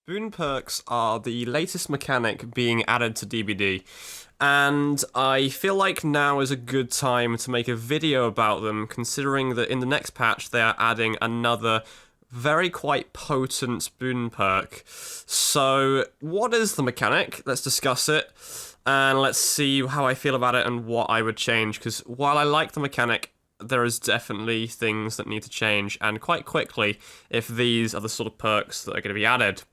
Boon perks are the latest mechanic being added to DBD, and I feel like now is a good time to make a video about them, considering that in the next patch they are adding another very quite potent boon perk. So, what is the mechanic? Let's discuss it, and let's see how I feel about it and what I would change, because while I like the mechanic, there is definitely things that need to change, and quite quickly, if these are the sort of perks that are going to be added.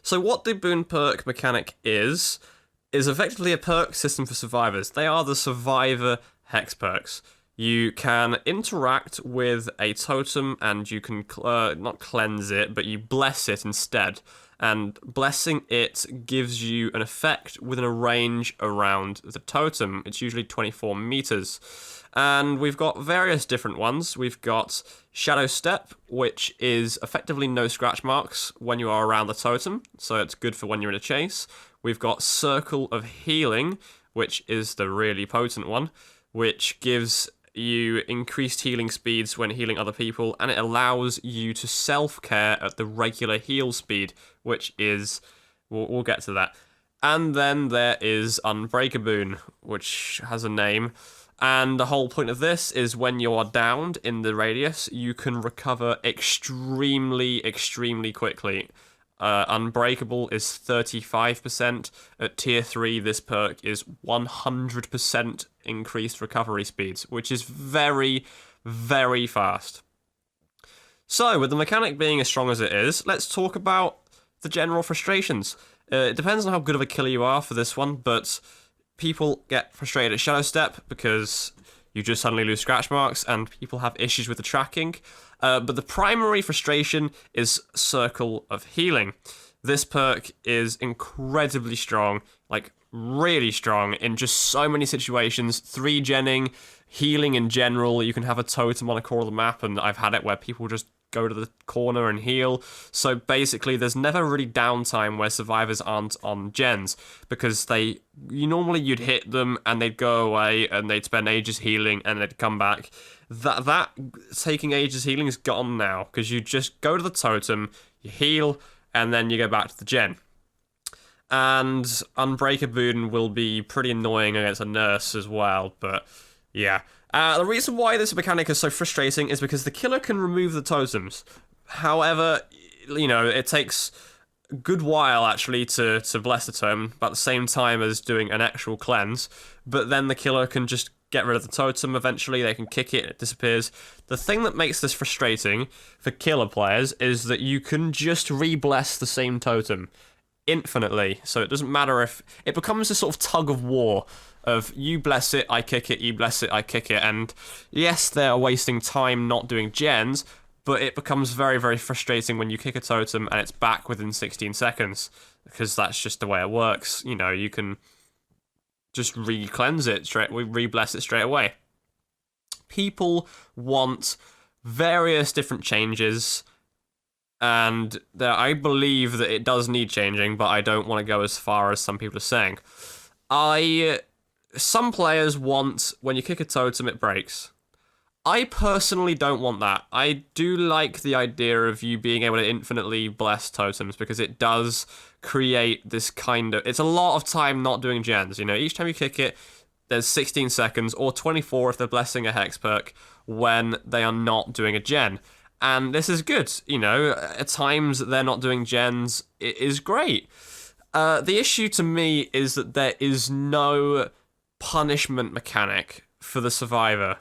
So what the Boon perk mechanic is effectively a perk system for survivors. They are the survivor hex perks. You can interact with a totem and you can not cleanse it, but you bless it instead. And blessing it gives you an effect within a range around the totem. It's usually 24 meters. And we've got various different ones. We've got Shadow Step, which is effectively no scratch marks when you are around the totem, so it's good for when you're in a chase. We've got Circle of Healing, which is the really potent one, which gives you increased healing speeds when healing other people, and it allows you to self-care at the regular heal speed, which is... we'll get to that. And then there is Unbreakable, which has a name. And the whole point of this is when you are downed in the radius, you can recover extremely quickly. Unbreakable is 35%. At tier 3, this perk is 100% increased recovery speeds, which is very fast. So, with the mechanic being as strong as it is, let's talk about the general frustrations. It depends on how good of a killer you are for this one, but people get frustrated at Shadow Step because you just suddenly lose scratch marks, and people have issues with the tracking. But the primary frustration is Circle of Healing. This perk is incredibly strong, like really strong in just so many situations. 3-genning, healing in general. You can have a totem on a corner of the map, and I've had it where people just go to the corner and heal. So basically, there's never really downtime where survivors aren't on gens, because you'd hit them and they'd go away and they'd spend ages healing and they'd come back. That taking ages healing is gone now, because you just go to the totem, you heal, and then you go back to the gen. And Unbreakable will be pretty annoying against a nurse as well, but yeah. The reason why this mechanic is so frustrating is because the killer can remove the totems. However, it takes a good while actually to bless the totem, about the same time as doing an actual cleanse, but then the killer can just get rid of the totem eventually. They can kick it, it disappears. The thing that makes this frustrating for killer players is that you can just re-bless the same totem infinitely, so it doesn't matter if... it becomes a sort of tug of war of you bless it, I kick it, you bless it, I kick it, and yes, they're wasting time not doing gens, but it becomes very frustrating when you kick a totem and it's back within 16 seconds, because that's just the way it works. You can just re-cleanse it, re-bless it straight away. People want various different changes, and I believe that it does need changing, but I don't want to go as far as some people are saying. Some players want, when you kick a totem, it breaks. I personally don't want that. I do like the idea of you being able to infinitely bless totems, because it does create this kind of... it's a lot of time not doing gens. Each time you kick it, there's 16 seconds, or 24 if they're blessing a hex perk, when they are not doing a gen. And this is good, at times they're not doing gens, it is great. The issue to me is that there is no punishment mechanic for the survivor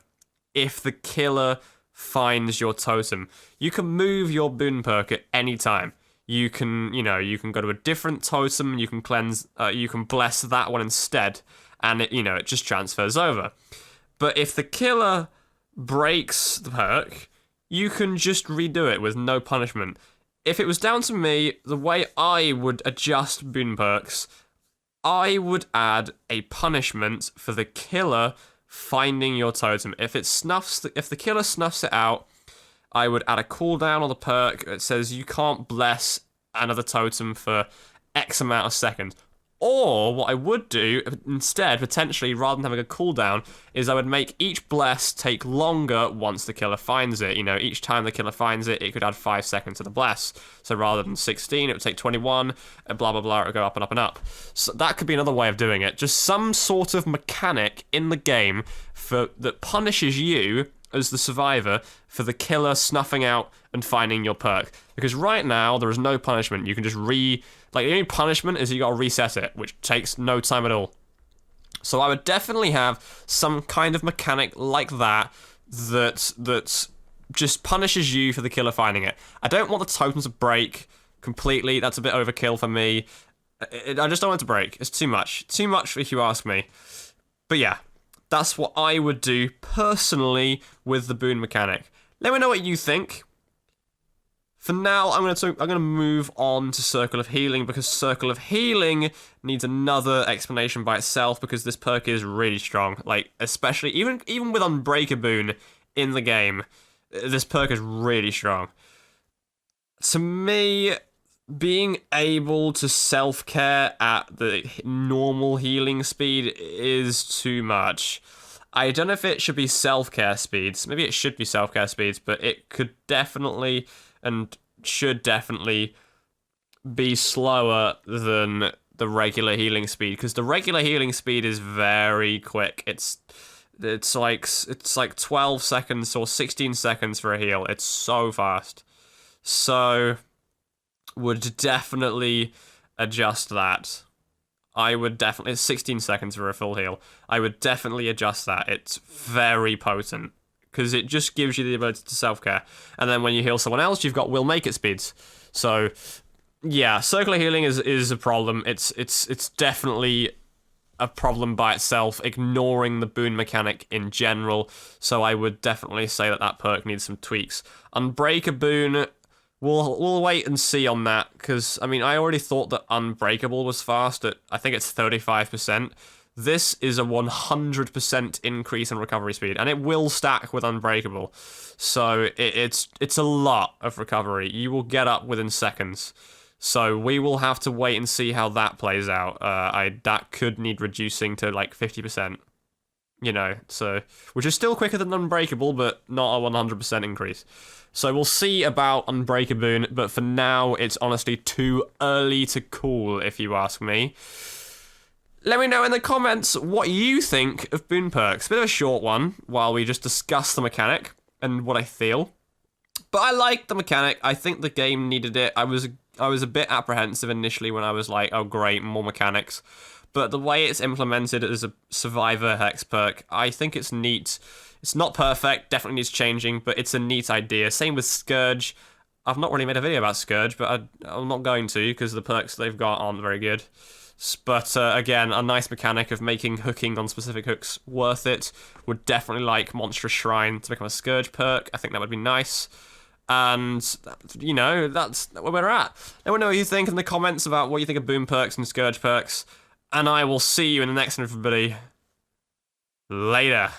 if the killer finds your totem. You can move your boon perk at any time. You can go to a different totem, you can cleanse, you can bless that one instead, and it just transfers over. But if the killer breaks the perk, you can just redo it with no punishment. If it was down to me, the way I would adjust boon perks, I would add a punishment for the killer finding your totem. If the killer snuffs it out, I would add a cooldown on the perk that says you can't bless another totem for X amount of seconds. Or what I would do instead, potentially, rather than having a cooldown, is I would make each bless take longer once the killer finds it. You know, each time the killer finds it, it could add 5 seconds to the bless. So rather than 16, it would take 21, and blah, blah, blah, it would go up and up and up. So that could be another way of doing it. Just some sort of mechanic in the game that punishes you as the survivor for the killer snuffing out and finding your perk. Because right now, there is no punishment. You can just the only punishment is you gotta reset it, which takes no time at all. So I would definitely have some kind of mechanic like that just punishes you for the killer finding it. I don't want the totems to break completely. That's a bit overkill for me. I just don't want it to break. It's too much. Too much if you ask me. But yeah, that's what I would do personally with the Boon mechanic. Let me know what you think. For now, I'm gonna move on to Circle of Healing, because Circle of Healing needs another explanation by itself, because this perk is really strong. Like, especially even with Unbreaker Boon in the game, this perk is really strong. To me, being able to self-care at the normal healing speed is too much. I don't know if it should be self-care speeds. Maybe it should be self-care speeds, but it could definitely and should definitely be slower than the regular healing speed, because the regular healing speed is very quick. It's like 12 seconds or 16 seconds for a heal. It's so fast. So would definitely adjust that. I would definitely... It's 16 seconds for a full heal. I would definitely adjust that. It's very potent, because it just gives you the ability to self-care. And then when you heal someone else, you've got will make it speeds. So, yeah, circular healing is a problem. It's definitely a problem by itself, ignoring the Boon mechanic in general. So I would definitely say that perk needs some tweaks. Unbreaker Boon, we'll wait and see on that, because, I mean, I already thought that Unbreakable was fast at, I think it's 35%. This is a 100% increase in recovery speed, and it will stack with Unbreakable. So it's a lot of recovery. You will get up within seconds. So we will have to wait and see how that plays out. That could need reducing to like 50%. You know, so which is still quicker than Unbreakable, but not a 100% increase. So we'll see about Unbreaker Boon, but for now, it's honestly too early to call, if you ask me. Let me know in the comments what you think of Boon perks. Bit of a short one, while we just discuss the mechanic and what I feel. But I like the mechanic. I think the game needed it. I was a bit apprehensive initially when I was like, oh great, more mechanics. But the way it's implemented as a Survivor Hex perk, I think it's neat. It's not perfect, definitely needs changing, but it's a neat idea. Same with Scourge. I've not really made a video about Scourge, but I'm not going to, because the perks they've got aren't very good. But again, a nice mechanic of making hooking on specific hooks worth it. Would definitely like Monstrous Shrine to become a Scourge perk. I think that would be nice. And, you know, that's where we're at. Let me know what you think in the comments about what you think of Boon perks and Scourge perks. And I will see you in the next one, everybody. Later.